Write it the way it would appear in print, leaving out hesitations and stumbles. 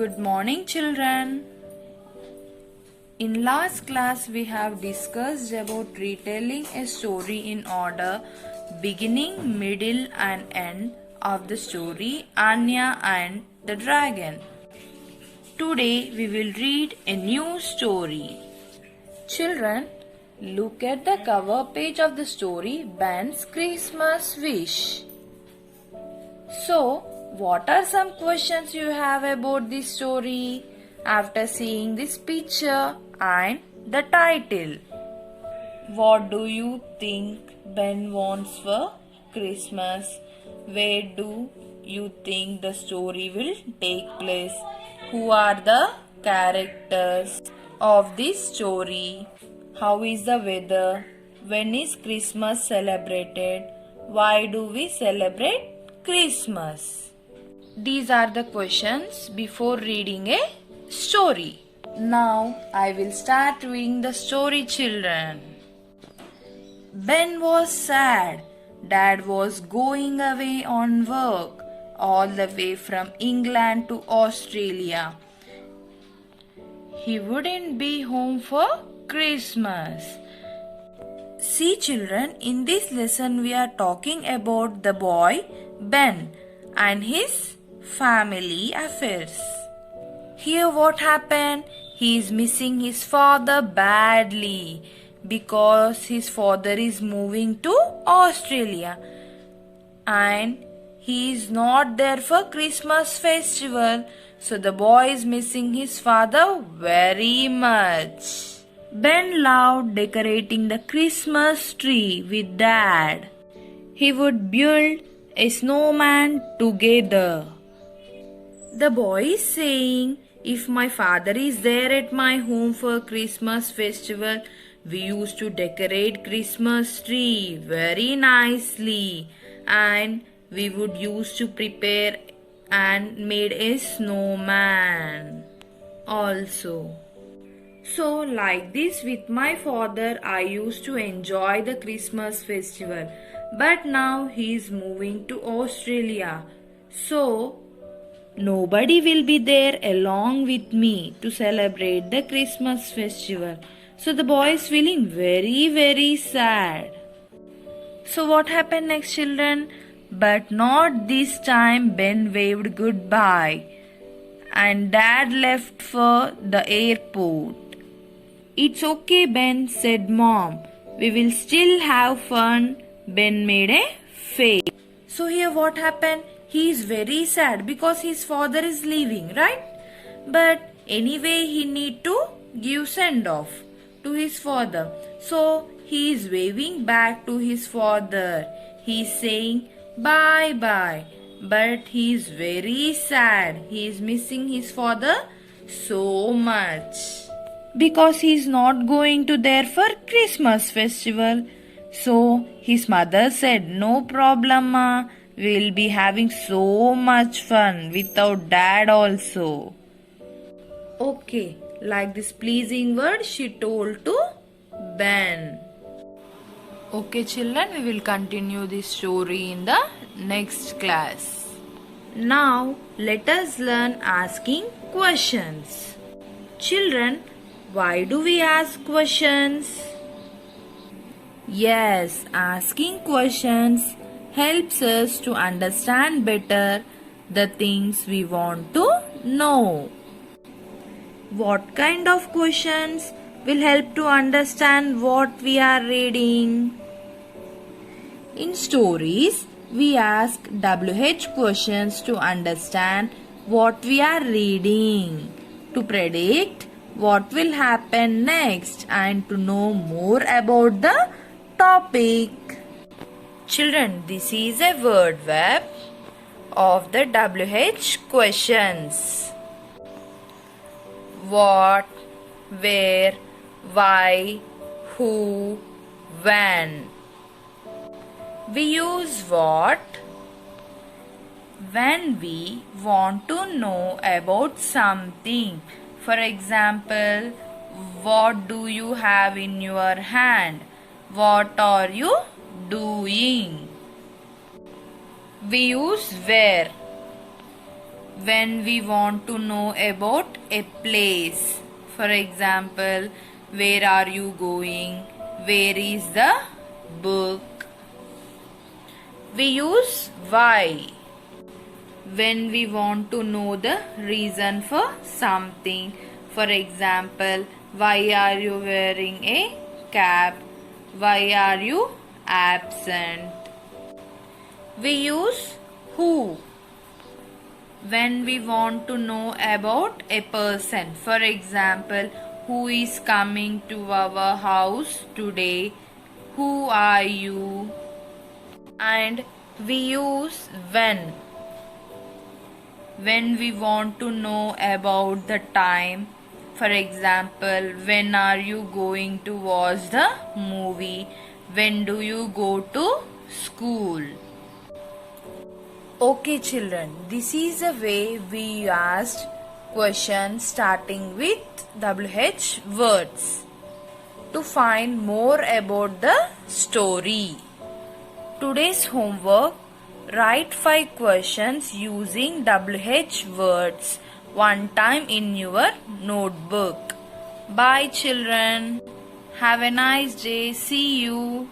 Good morning, children. In last class, we have discussed about retelling a story in order, beginning, middle, and end of the story Anya and the Dragon. Today, we will read a new story. Children, look at the cover page of the story Ben's Christmas Wish. So, what are some questions you have about this story after seeing this picture and the title? What do you think Ben wants for Christmas? Where do you think the story will take place? Who are the characters of this story? How is the weather? When is Christmas celebrated? Why do we celebrate Christmas? These are the questions before reading a story. Now I will start reading the story, children. Ben was sad. Dad was going away on work all the way from England to Australia. He wouldn't be home for Christmas. See, children, in this lesson we are talking about the boy Ben and his family affairs. Here what happened? He is missing his father badly because his father is moving to Australia and he is not there for Christmas festival. So the boy is missing his father very much. Ben loved decorating the Christmas tree with Dad. He would build a snowman together. The boy is saying, if my father is there at my home for Christmas festival, we used to decorate Christmas tree very nicely and we would used to prepare and made a snowman also. So like this with my father I used to enjoy the Christmas festival. But now he is moving to Australia. So nobody will be there along with me to celebrate the Christmas festival. So the boy is feeling very sad. So what happened next, children? But not this time. Ben waved goodbye and Dad left for the airport. It's okay, Ben, said Mom. We will still have fun. Ben made a face. So here what happened? He is very sad because his father is leaving, right? But anyway, he need to give send off to his father. So he is waving back to his father. He is saying bye bye. But he is very sad. He is missing his father so much because he is not going to there for Christmas festival. So his mother said, no problem, ma. We will be having so much fun without Dad also. Okay, like this pleasing word she told to Ben. Okay, children, we will continue this story in the next class. Now let us learn asking questions. Children, why do we ask questions? Yes, asking questions helps us to understand better the things we want to know. What kind of questions will help to understand what we are reading? In stories, we ask WH questions to understand what we are reading, to predict what will happen next and to know more about the topic. Children, this is a word web of the WH questions. What, where, why, who, when. We use what when we want to know about something. For example, what do you have in your hand? What are you doing? We use where when we want to know about a place. For example, where are you going? Where is the book? We use why when we want to know the reason for something. For example, why are you wearing a cap? Why are you absent? We use who when we want to know about a person. For example, who is coming to our house today? Who are you? And we use when we want to know about the time. For example, when are you going to watch the movie? When do you go to school? Okay children, this is a way we asked questions starting with WH words to find more about the story. Today's homework: write 5 questions using WH words one time in your notebook. Bye children. Have a nice day. See you.